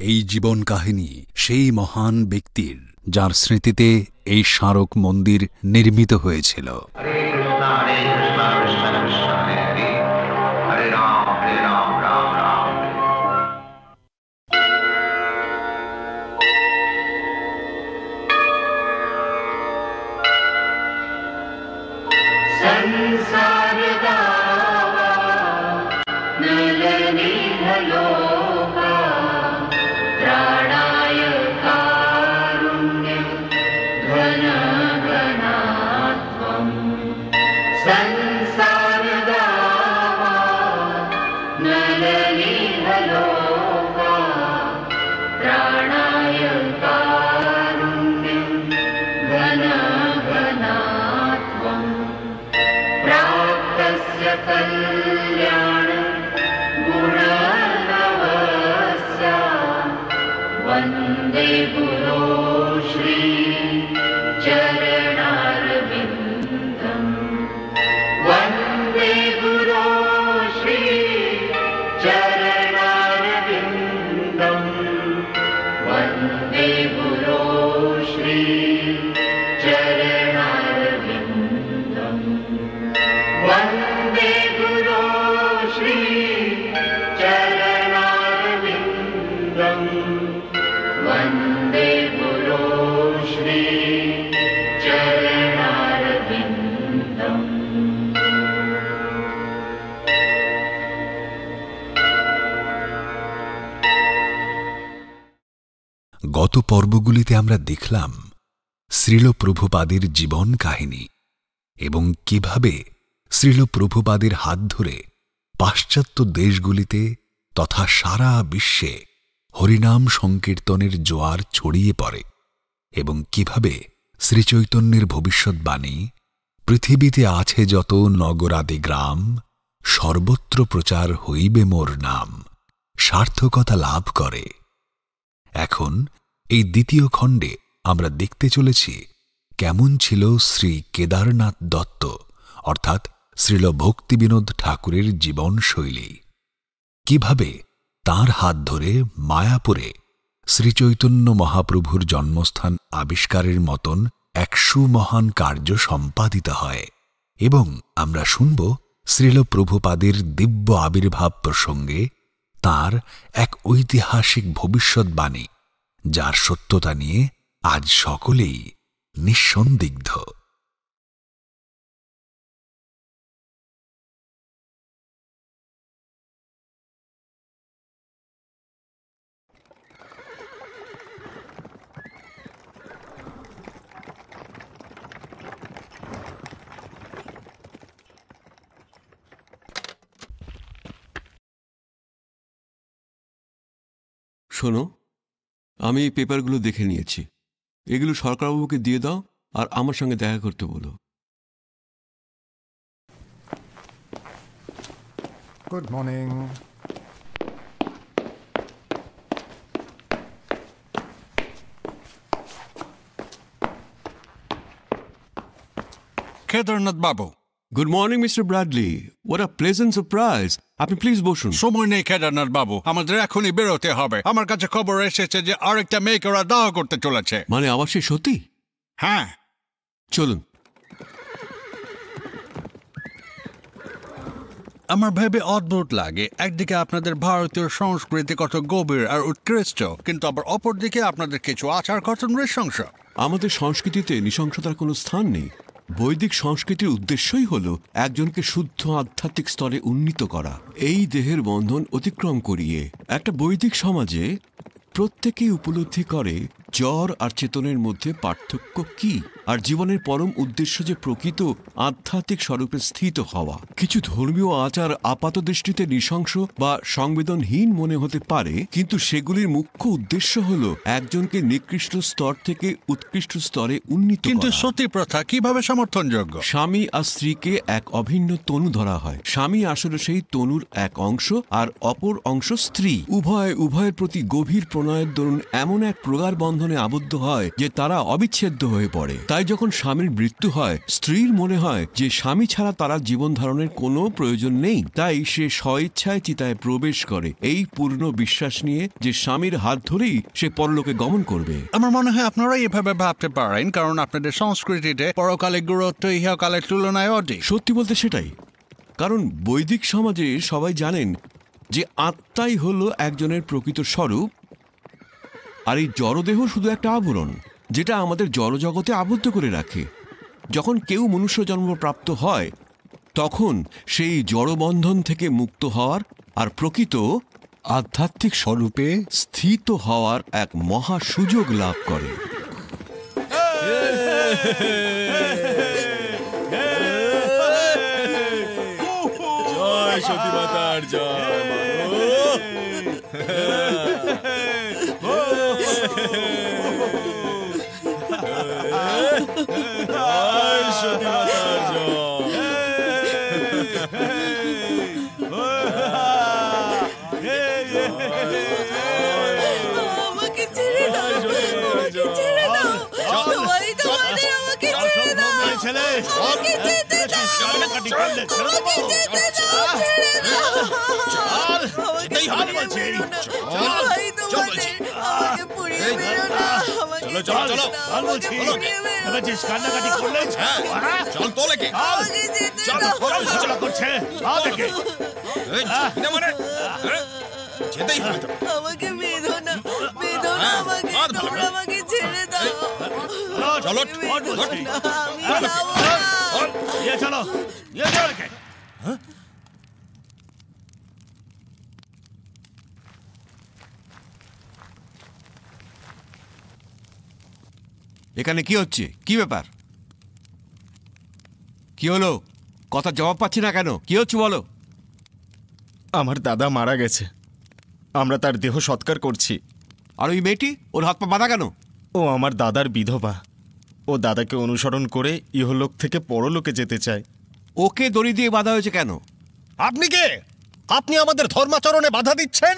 এই জীবন কাহিনী সেই মহান ব্যক্তির যার স্মৃতিতে এই স্মারক মন্দির নির্মিত হয়েছিল। वन्दे गुरो श्री चरणारविन्दम् वन्दे गुरो श्री चरणारविन्दम् वन्दे गुरो श्री चरणारविन्दम् वन्दे गुरो श्री चरणारविन्दम् वन्दे गुरो श्री चरणारविन्दम्। গত পর্বগুলিতে আমরা দেখলাম শ্রীল প্রভুপাদের জীবন কাহিনী এবং কিভাবে শ্রীল প্রভুপাদের হাত ধরে পাশ্চাত্য দেশগুলিতে তথা সারা বিশ্বে হরিনাম সংকীর্তনের জোয়ার ছড়িয়ে পড়ে এবং কিভাবে শ্রীচৈতন্যের ভবিষ্যৎবাণী পৃথিবীতে আছে যত নগরাদি গ্রাম সর্বত্র প্রচার হইবে মোর নাম সার্থকতা লাভ করে। এখন এই দ্বিতীয় খণ্ডে আমরা দেখতে চলেছি কেমন ছিল শ্রী কেদারনাথ দত্ত অর্থাৎ শ্রীল ভক্তিবিনোদ ঠাকুরের জীবনশৈলী, কিভাবে তাঁর হাত ধরে মায়াপুরে শ্রীচৈতন্য মহাপ্রভুর জন্মস্থান আবিষ্কারের মতন এক সুমহান কার্য সম্পাদিত হয় এবং আমরা শুনব শ্রীল প্রভুপাদের দিব্য আবির্ভাব প্রসঙ্গে তাঁর এক ঐতিহাসিক ভবিষ্যৎবাণী যার সত্যতা নিয়ে আজ সকলেই নিঃসন্দিগ্ধ। শোনো, আমি এই পেপারগুলো দেখে নিয়েছি। এগুলো সরকারবাবুকে দিয়ে দাও আর আমার সঙ্গে দেখা করতে বলো। Good morning. Kedarnath babu. Good morning mister Bradley, what a pleasant surprise. আপনি প্লিজ বসুন। সময় নেই কেদারনাথ বাবু, আমাদের এখনই বেরোতে হবে। আমার কাছে খবর এসেছে যে আরেকটা মেয়েকে ওরা দাহ করতে চলেছে। মানে আবার সে সত্যি? হ্যাঁ, চলুন। আমার ভেবে অদ্ভুত লাগে, একদিকে আপনাদের ভারতীয় সংস্কৃতি কত গভীর আর উৎকৃষ্ট, কিন্তু আবার অপরদিকে আপনাদের কিছু আচার কত নৃশংস। আমাদের সংস্কৃতিতে নৃশংসতার কোনো স্থান নেই। বৈদিক সংস্কৃতির উদ্দেশ্যই হল একজনকে শুদ্ধ আধ্যাত্মিক স্তরে উন্নীত করা, এই দেহের বন্ধন অতিক্রম করিয়ে। একটা বৈদিক সমাজে প্রত্যেকেই উপলব্ধি করে জ্বর আর চেতনের মধ্যে পার্থক্য কি, আর জীবনের পরম উদ্দেশ্য যে প্রকৃত আধ্যাত্মিক স্বরূপে স্থিত হওয়া। কিছু ধর্মীয় আচার আপাত দৃষ্টিতে নৃশংস বা সংবেদনহীন মনে হতে পারে, কিন্তু সেগুলির মুখ্য উদ্দেশ্য হল একজনকে নিকৃষ্ট স্তর থেকে উৎকৃষ্ট স্তরে উন্নীত করা। কিন্তু সতী প্রথা কিভাবে সমর্থনযোগ্য? স্বামী আর স্ত্রীকে এক অভিন্ন তনু ধরা হয়। স্বামী আসলে সেই তনুর এক অংশ আর অপর অংশ স্ত্রী। উভয়ের প্রতি গভীর প্রণয়ের দরুন এমন এক প্রগাঢ় বন্ধনে আবদ্ধ হয় যে তারা অবিচ্ছেদ্য হয়ে পড়ে। তাই যখন স্বামীর মৃত্যু হয় স্ত্রীর মনে হয় যে স্বামী ছাড়া তারা জীবন ধারণের কোনো প্রয়োজন নেই, তাই সে স্বইচ্ছায় চিতায় প্রবেশ করে এই পূর্ণ বিশ্বাস নিয়ে যে স্বামীর হাত ধরেই সে পরলোকে গমন করবে। আমার মনে হয় আপনারা এভাবে ভাবতে পারেন কারণ আপনাদের সংস্কৃতিতে পরকালের গুরুত্ব ইহকালের তুলনায় অধিক। সত্যি বলতে সেটাই, কারণ বৈদিক সমাজে সবাই জানেন যে আত্মাই হলো একজনের প্রকৃত স্বরূপ, আর এই জড়দেহ শুধু একটা আবরণ যেটা আমাদের জড়জগতে আবদ্ধ করে রাখে। যখন কেউ মনুষ্য জন্ম প্রাপ্ত হয় তখন সেই জড়বন্ধন থেকে মুক্ত হওয়ার আর প্রকৃত আধ্যাত্মিক স্বরূপে স্থিত হওয়ার এক মহা সুযোগ লাভ করে। জয় সতী মাতার জয়। জয় সতী মাতার আমাকে ছেড়ে দাও, আমাকে ছেড়ে দাও, সবাই তোমাদের আমাকে ছেড়ে দাও, ছেলে আমাকে যেতে দাও, আমাকে যেতে দাও, ছেড়ে দাও, যেতেই হবে বলছি, সবাই তোমাদের আমাকে পুড়িয়ে মেরো না, আমাকে চলো বলছি, বলছিস কান্নাকাটি করলে চল তোলে কে আমাকে যেতে দাও, চলো করছে দেখে মানে যেতেই হবে তো। আমাকে বেঁধো না, আমাকে, তোমরা আমাকে ছেড়ে দাও, চলো বেঁধো না, আমি যাবো না। চলো এখানে কি হচ্ছে? কি ব্যাপার? কি হলো? কথা জবাব পাচ্ছি না কেন? কি হচ্ছে বলো? আমার দাদা মারা গেছে, আমরা তার দেহ সৎকার করছি। আর ওই মেয়েটি, ওর হাত পা বাঁধা কেন? ও আমার দাদার বিধবা, ও দাদাকে অনুসরণ করে ইহলোক থেকে পরলোকে যেতে চায়। ওকে দড়ি দিয়ে বাঁধা হয়েছে কেন? আপনি কে? আপনি আমাদের ধর্মাচরণে বাধা দিচ্ছেন?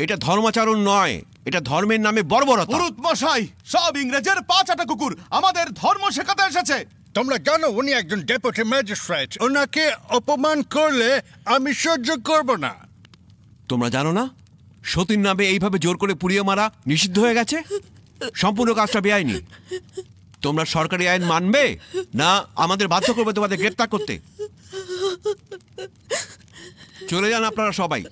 এটা ধর্মাচরণ নয়, এটা ধর্মের নামে বর্বরতা। পুরুত মশাই, সব ইংরেজের পা চাটা কুকুর আমাদের ধর্ম শেখাতে এসেছে। তোমরা জানো উনি একজন ডেপুটি ম্যাজিস্ট্রেট, ওনাকে অপমান করলে আমি সহ্য করব না। তোমরা জানো না সতীর নামে এইভাবে জোর করে পুড়িয়ে মারা নিষিদ্ধ হয়ে গেছে? সম্পূর্ণ কাজটা বেআইনি। তোমরা সরকারি আইন মানবে না আমাদের বাধ্য করবে তোমাদের গ্রেফতার করতে? চলে যান আপনারা সবাই।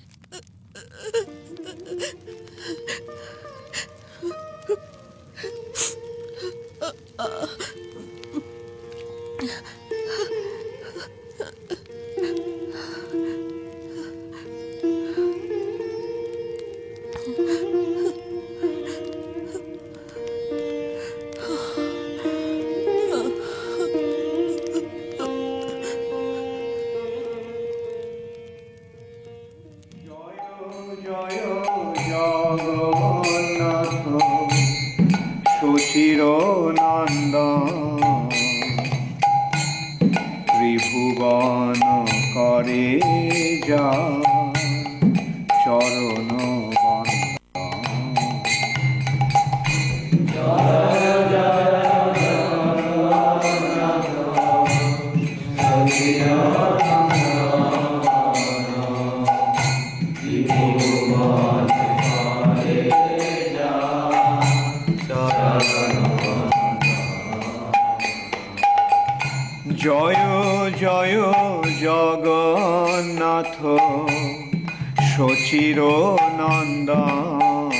চিরনন্দন ত্রিভুবন করে যা চরণ জয় জয় জগন্নাথ সচির নন্দন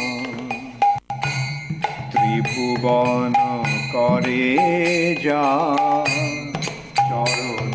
ত্রিভুবন করে যা চরণ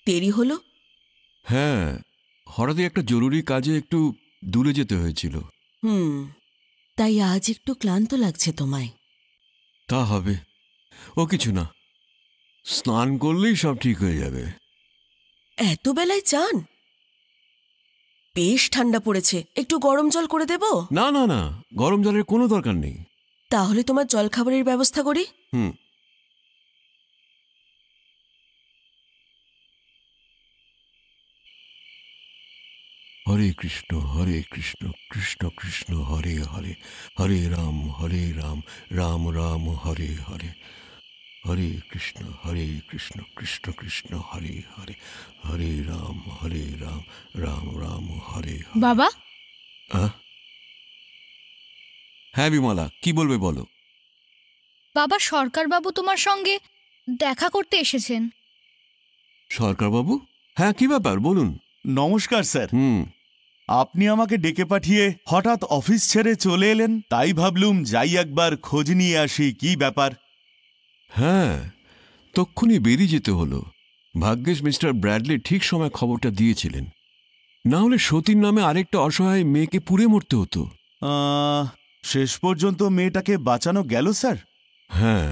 দেরি হলো? হ্যাঁ, হঠাৎই একটা জরুরি কাজে একটু দূরে যেতে হয়েছিল। তাই আজ একটু ক্লান্ত লাগছে তোমায়। তা হবে, ও কিছু না, স্নান করলেই সব ঠিক হয়ে যাবে। এত বেলায় চান? বেশ ঠান্ডা পড়েছে, একটু গরম জল করে দেব? না না না, গরম জলের কোনো দরকার নেই। তাহলে তোমার জলখাবারের ব্যবস্থা করি। হরে কৃষ্ণ কৃষ্ণ কৃষ্ণ হরে হরে, হরে রাম রাম রাম হরে হরে, হরে কৃষ্ণ কৃষ্ণ কৃষ্ণ হরে হরে, হরে রাম রাম রাম হরে হরে। বাবা, হ্যাঁ বিমলা, কি বলবে বলো। বাবা, সরকারবাবু তোমার সঙ্গে দেখা করতে এসেছেন। সরকারবাবু? হ্যাঁ, কি ব্যাপার বলুন। নমস্কার স্যার। আপনি আমাকে ডেকে পাঠিয়ে হঠাৎ অফিস ছেড়ে চলে এলেন, তাই ভাবলুম যাই একবার খোঁজ নিয়ে আসি কি ব্যাপার। হ্যাঁ, তক্ষুনি বেরিয়ে যেতে হলো। ভাগ্যিস মিস্টার ব্র্যাডলি ঠিক সময় খবরটা দিয়েছিলেন, না হলে সতীর নামে আরেকটা অসহায় মেয়েকে পুড়ে মরতে হতো। শেষ পর্যন্ত মেয়েটাকে বাঁচানো গেল স্যার? হ্যাঁ।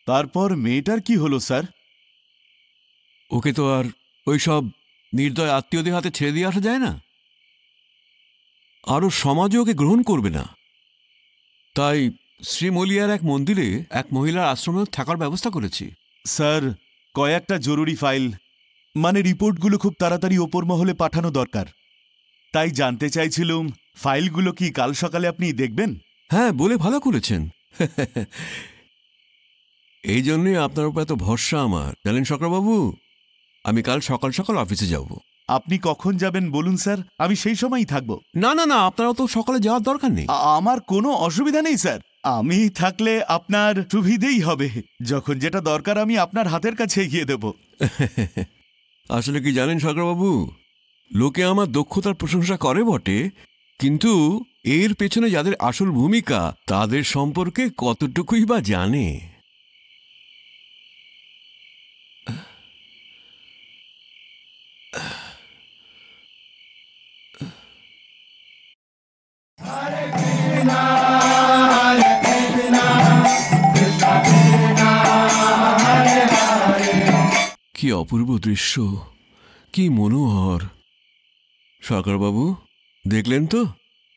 তারপর মেয়েটার কি হলো স্যার? ওকে তো আর ওই সব নির্দয় আত্মীয়দের হাতে ছেড়ে দিয়ে আসা যায় না, আরও সমাজে ওকে গ্রহণ করবে না। তাই শ্রীমলিয়ার এক মন্দিরে এক মহিলার আশ্রমে থাকার ব্যবস্থা করেছি। স্যার, কয়েকটা জরুরি ফাইল, মানে রিপোর্টগুলো খুব তাড়াতাড়ি ওপর মহলে পাঠানো দরকার। তাই জানতে চাইছিলুম, ফাইলগুলো কি কাল সকালে আপনি দেখবেন? হ্যাঁ, বলে ভালো করেছেন। এই জন্যই আপনার উপর এত ভরসা আমার, জানেন সরকারবাবু। আমি কাল সকাল সকাল অফিসে যাব। আপনি কখন যাবেন বলুন স্যার, আমি সেই সময়ই থাকব। না না না, আপনারও তো সকালে যাওয়ার দরকার নেই। আমার কোনো অসুবিধা নেই স্যার, আমি থাকলে আপনার সুবিধেই হবে। যখন যেটা দরকার আমি আপনার হাতের কাছে এগিয়ে দেব। আসলে কি জানেন সরকারবাবু, লোকে আমার দক্ষতার প্রশংসা করে বটে, কিন্তু এর পেছনে যাদের আসল ভূমিকা তাদের সম্পর্কে কতটুকুই বা জানে। কি অপূর্ব দৃশ্য, কি মনোহর। সরকারবাবু, দেখলেন তো?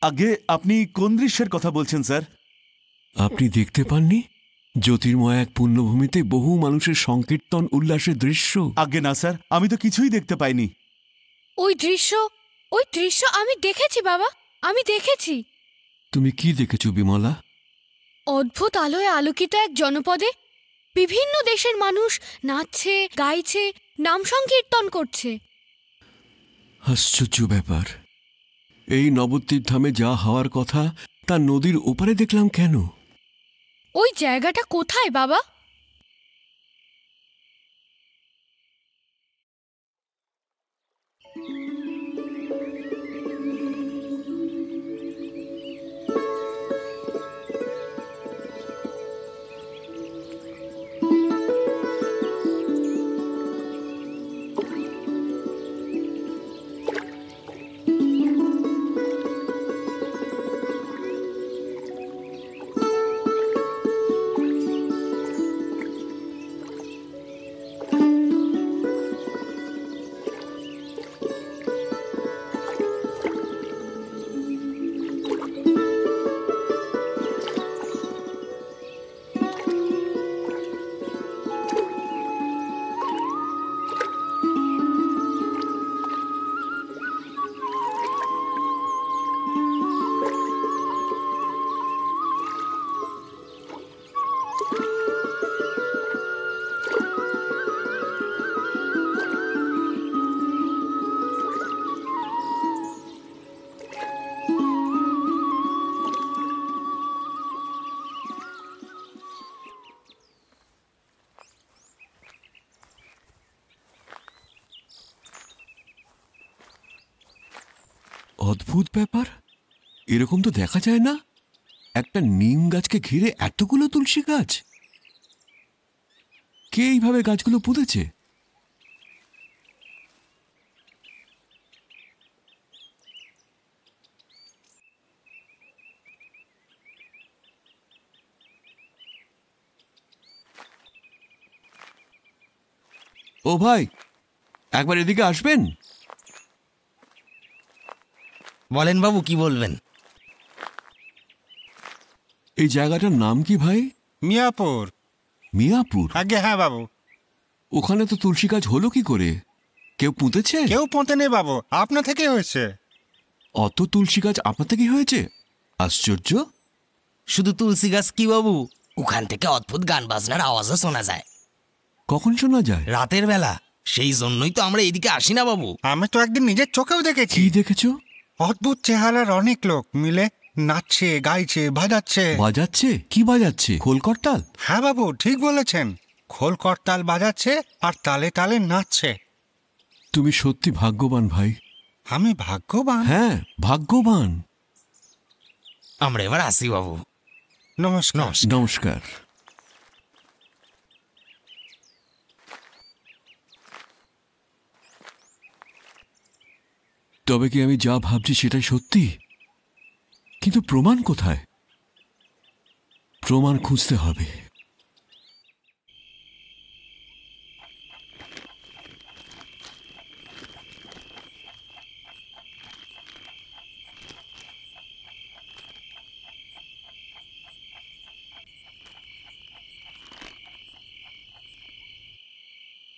আগে আপনি কোন দৃশ্যের কথা বলছেন স্যার? আপনি দেখতে পাননি জ্যোতির্ময় এক পুণ্যভূমিতে বহু মানুষের সংকীর্তন উল্লাসের দৃশ্য? আগে না স্যার, আমি তো কিছুই দেখতে পাইনি। ওই দৃশ্য আমি দেখেছি বাবা, আমি দেখেছি। তুমি কি দেখেছো বিমলা? অদ্ভুত আলোয় আলোকিত এক জনপদে বিভিন্ন দেশের মানুষ নাচছে, গাইছে, নাম সংকীর্তন করছে। আশ্চর্য ব্যাপার, এই নবদ্বীপ ধামে যা হওয়ার কথা তা নদীর ওপারে দেখলাম কেন? ওই জায়গাটা কোথায় বাবা? অদ্ভুত ব্যাপার, এরকম তো দেখা যায় না। একটা নিম গাছকে ঘিরে এতগুলো তুলসী গাছ, কে এইভাবে গাছগুলো পুঁতেছে? ও ভাই, একবার এদিকে আসবেন? বলেন বাবু, কি বলবেন? এই জায়গাটার নাম কি ভাই? মিয়াপুর। মিয়াপুর? আগে হ্যাঁ বাবু। ওখানে তো তুলসী গাছ হলো কি করে? কেউ পুঁতেছে? কেউ পোঁতে নেই বাবু, আপনা থেকে হয়েছে। অত তুলসী গাছ আপনা থেকে হয়েছে? আশ্চর্য। শুধু তুলসী গাছ কি বাবু, ওখান থেকে অদ্ভুত গান বাজনার আওয়াজও শোনা যায়। কখন শোনা যায়? রাতের বেলা। সেই জন্যই তো আমরা এদিকে আসি না বাবু। আমি তো একদিন নিজের চোখেও দেখেছি। কি দেখেছো? অদ্ভুত চেহারার অনেক লোক মিলে নাচছে, গাইছে, বাজাচ্ছে। বাজাচ্ছে? কি বাজাচ্ছে? খোল করতাল? হ্যাঁ বাবু, ঠিক বলেছেন। খোল করতাল বাজাচ্ছে আর তালে তালে নাচছে। তুমি সত্যি ভাগ্যবান ভাই। আমি ভাগ্যবান? হ্যাঁ, ভাগ্যবান। আমরা এবার আসি বাবু। নমস্কার। নমস্কার। তবে কি আমি যা ভাবছি সেটাই সত্যি? কিন্তু প্রমাণ কোথায়? প্রমাণ খুঁজতে হবে।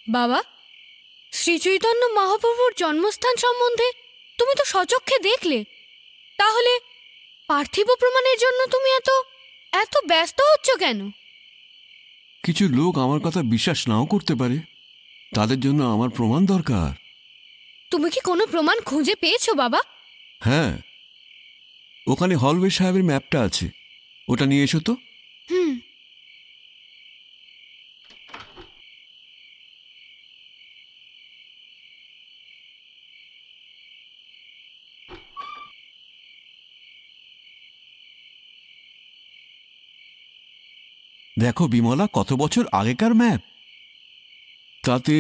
বাবা, শ্রীচৈতন্য মহাপ্রভুর জন্মস্থান সম্বন্ধে তুমি তো সচক্ষে দেখলে, তাহলে পার্থিব প্রমাণের জন্য তুমি এত এত ব্যস্ত হচ্ছ কেন? কিছু লোক আমার কথা বিশ্বাস নাও করতে পারে, তাদের জন্য আমার প্রমাণ দরকার। তুমি কি কোনো প্রমাণ খুঁজে পেয়েছো বাবা? হ্যাঁ, ওখানে হলওয়ে সাহেবের ম্যাপটা আছে, ওটা নিয়ে এসো তো। দেখো বিমলা, কত বছর আগেকার ম্যাপ। তাতে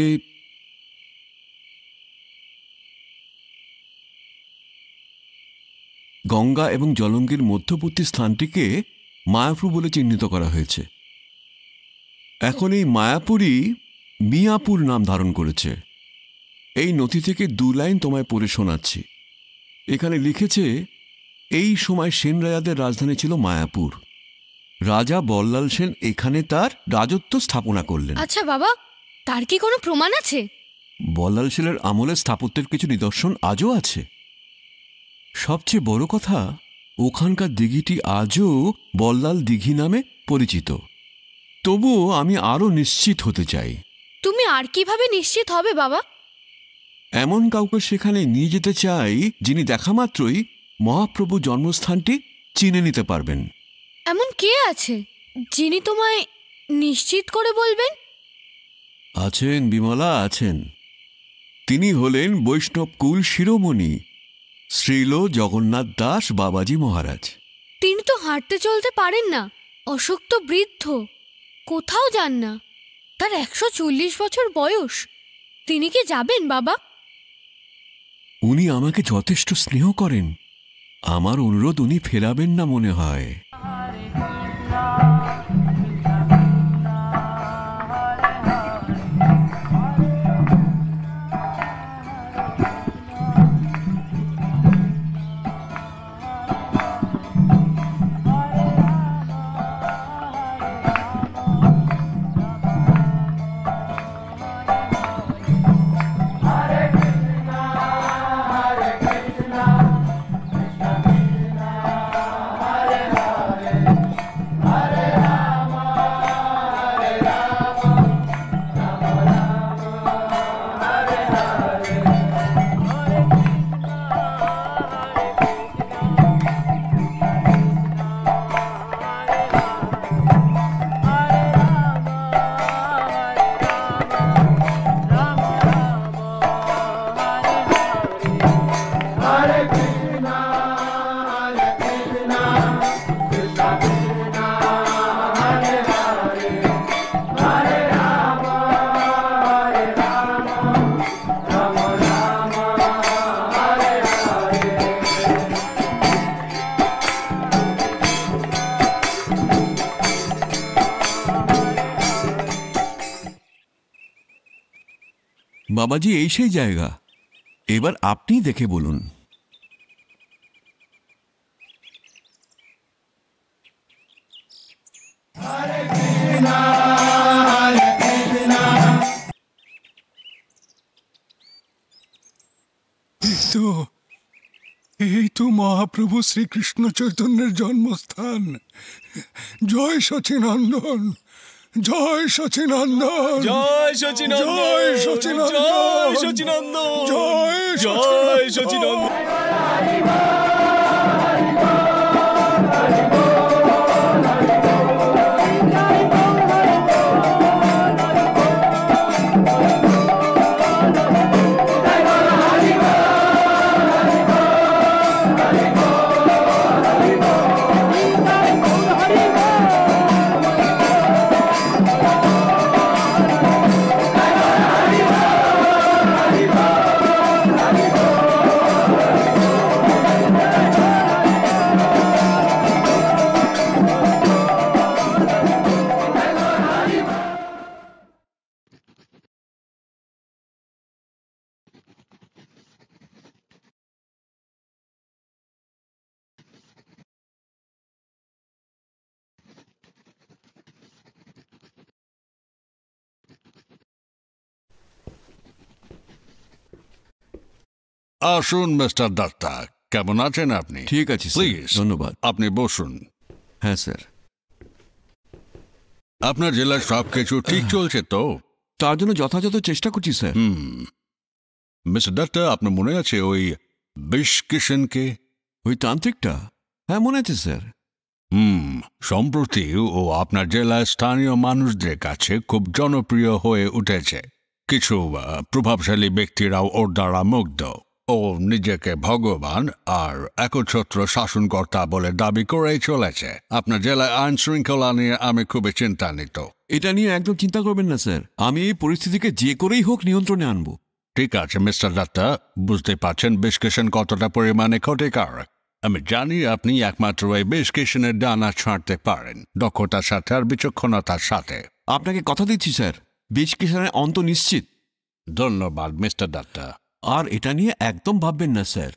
গঙ্গা এবং জলঙ্গির মধ্যবর্তী স্থানটিকে মায়াপুর বলে চিহ্নিত করা হয়েছে। এখন এই মায়াপুরই মিয়াপুর নাম ধারণ করেছে। এই নথি থেকে 2 লাইন তোমায় পড়ে শোনাচ্ছি। এখানে লিখেছে, এই সময় সেন রাজাদের রাজধানী ছিল মায়াপুর। রাজা বল্লাল সেন এখানে তার রাজত্ব স্থাপনা করলেন। আচ্ছা বাবা, তার কি কোনো প্রমাণ আছে? বল্লাল সেনের আমলের স্থাপত্যের কিছু নিদর্শন আজও আছে। সবচেয়ে বড় কথা, ওখানকার দিঘিটি আজও বল্লাল দিঘি নামে পরিচিত। তবুও আমি আরও নিশ্চিত হতে চাই। তুমি আর কিভাবে নিশ্চিত হবে বাবা? এমন কাউকে সেখানে নিয়ে যেতে চাই যিনি দেখা মাত্রই মহাপ্রভু জন্মস্থানটি চিনে নিতে পারবেন। এমন কে আছে যিনি তোমায় নিশ্চিত করে বলবেন? আছেন বিমলা, আছেন। তিনি হলেন বৈষ্ণবকুল শিরোমণি শ্রীল জগন্নাথ দাস বাবাজি মহারাজ। তিনি তো হাঁটতে চলতে পারেন না, অশক্ত বৃদ্ধ, কোথাও যান না। তার 140 বছর বয়স। তিনি কি যাবেন বাবা? উনি আমাকে যথেষ্ট স্নেহ করেন। আমার অনুরোধ উনি ফেরাবেন না মনে হয়। Hare বাবাজি, এই সেই জায়গা। এবার আপনি দেখে বলুন। এই তো মহাপ্রভু শ্রীকৃষ্ণ চৈতন্যের জন্মস্থান। জয় সচিনন্দন, জয় সচিনন্দন, জয় সচিনন্দন, জয় সচিনন্দন, জয় সচিনন্দন, জয় সচিনন্দন। আসুন মিস্টার দত্তা, কেমন আছেন আপনি? ঠিক আছে স্যার, প্লিজ ধন্যবাদ। আপনি বসুন। হ্যাঁ স্যার। আপনার জেলার সবকিছু ঠিক চলছে তো? তার জন্য যথাযথ চেষ্টা করছি স্যার। মিস্টার দত্তা, আপনার মনে আছে ওই বিশকিশনকে? ওই তান্ত্রিকটা? হ্যাঁ, মনে আছে স্যার। সম্প্রতি ও আপনার জেলার স্থানীয় মানুষদের কাছে খুব জনপ্রিয় হয়ে উঠেছে। কিছু প্রভাবশালী ব্যক্তিরাও ওর দ্বারা মুগ্ধ। ও নিজেকে ভগবান আর একচ্ছত্র শাসনকর্তা বলে দাবি করেই চলেছে। আপনার জেলায় আইন শৃঙ্খলা নিয়ে আমি খুবই চিন্তান্বিত। এটা নিয়ে একদম চিন্তা করবেন না স্যার, আমি এই পরিস্থিতিকে যে করেই হোক নিয়ন্ত্রণে আনবো। ঠিক আছে মিস্টার দত্তা, বুঝতে পারছেন বিশকিশন কতটা পরিমাণে ক্ষতিকারক। আমি জানি আপনি একমাত্র এই বিশকিশনের ডানা ছাড়তে পারেন, দক্ষতার সাথে আর বিচক্ষণতার সাথে। আপনাকে কথা দিচ্ছি স্যার, বিশকিশনের অন্ত নিশ্চিত। ধন্যবাদ মিস্টার দত্তা। আর এটা নিয়ে একদম ভাববেন না স্যার।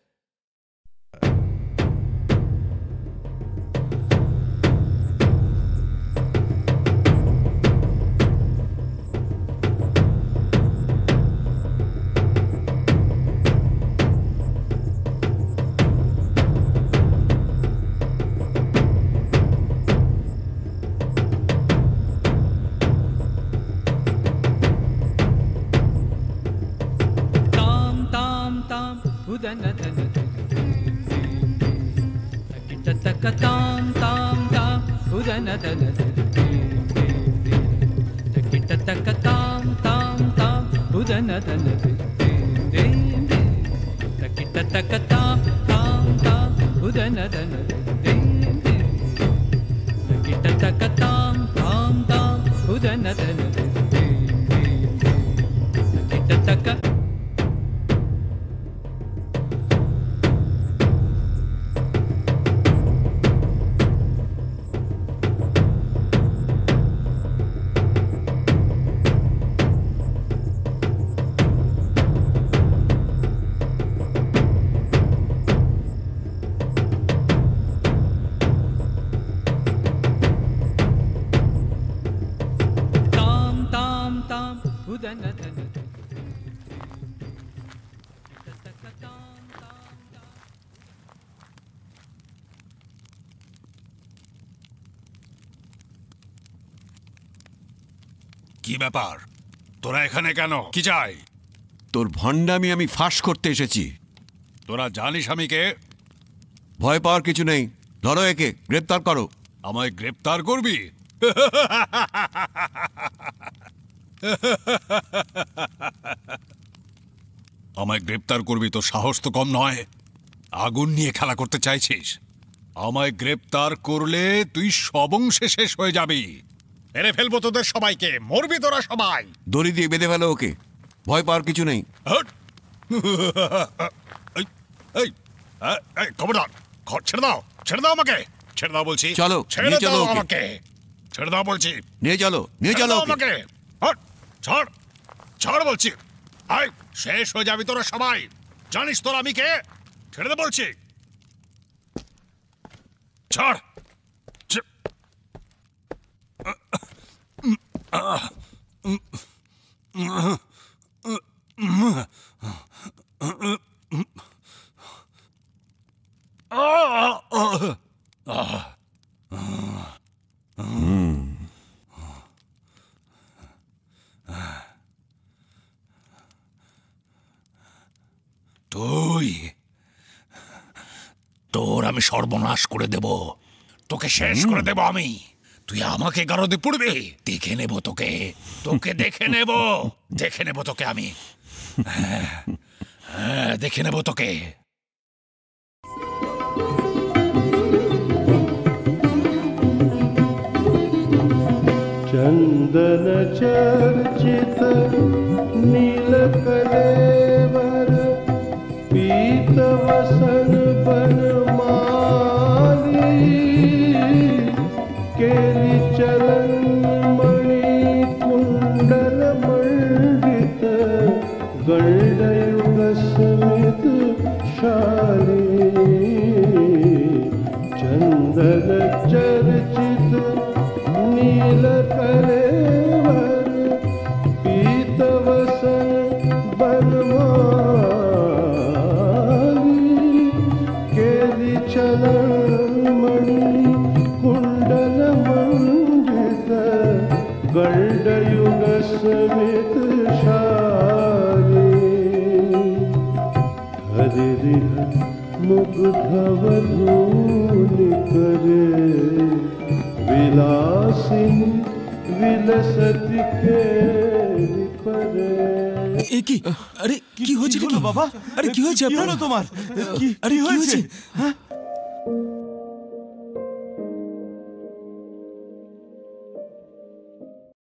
কি ব্যাপার, তোরা এখানে কেন? কি চাই? তোর ভণ্ডামি আমি ফাঁস করতে এসেছি। তোরা জানিস আমি কে? ভয় পাওয়ার কিছু নেই, ধরো একে, গ্রেপ্তার করো। আমায় গ্রেপ্তার করবি? আমায় গ্রেপ্তার করবি তো সাহস তো কম নয়। আগুন নিয়ে খেলা করতে চাইছিস? আমায় গ্রেপ্তার করলে তুই সবংশে শেষ হয়ে যাবি। মেরে ফেলবো তোদের সবাইকে, মরবি তোরা সবাই। দড়ি দিয়ে বেঁধে ফেলো ওকে, ভয় পাওয়ার কিছু নেই। খবরদার, ছেড়ে দাও, ছেড়ে দাও আমাকে, ছেড়ে দাও বলছি। চলো, ছেড়ে নিয়ে চলো দাও ওকে। আমাকে, ছেড়ে দাও বলছি। নিয়ে চলো, নিয়ে চলো ওকে। আমাকে ছাড়, ছাড় বলছি। আয়, শেষ হয়ে যাবি তোরা সবাই। জানিস তোরা আমি কে? ছেড়ে দে বলছি। ছাড়। তুই, তোর আমি সর্বনাশ করে দেব, তোকে শেষ করে দেব আমি। তুই আমাকে গারদে পড়বি, দেখে নেব তোকে, তোকে দেখে নেব, দেখে নেব তোকে আমি, হ্যাঁ দেখে নেব তোকে। चंदन चर्चित नीलकलेवर पीतवसन बनमाली केली चलन मणि कुंडल मंडित गंडयुग स्मित शाली चंदन चर्चित नीलकलेवर पीतवसन बनमाली केली चलमणि कुंडल मंडित गंडयुग स्मित शाली हरिरिह मुग्धवधूनि करे विलासिनी विलसति केली परे। কি? আরে কি হয়েছে বাবা? আরে কি হয়েছে কি হলো তোমার? আরে কি হয়েছে?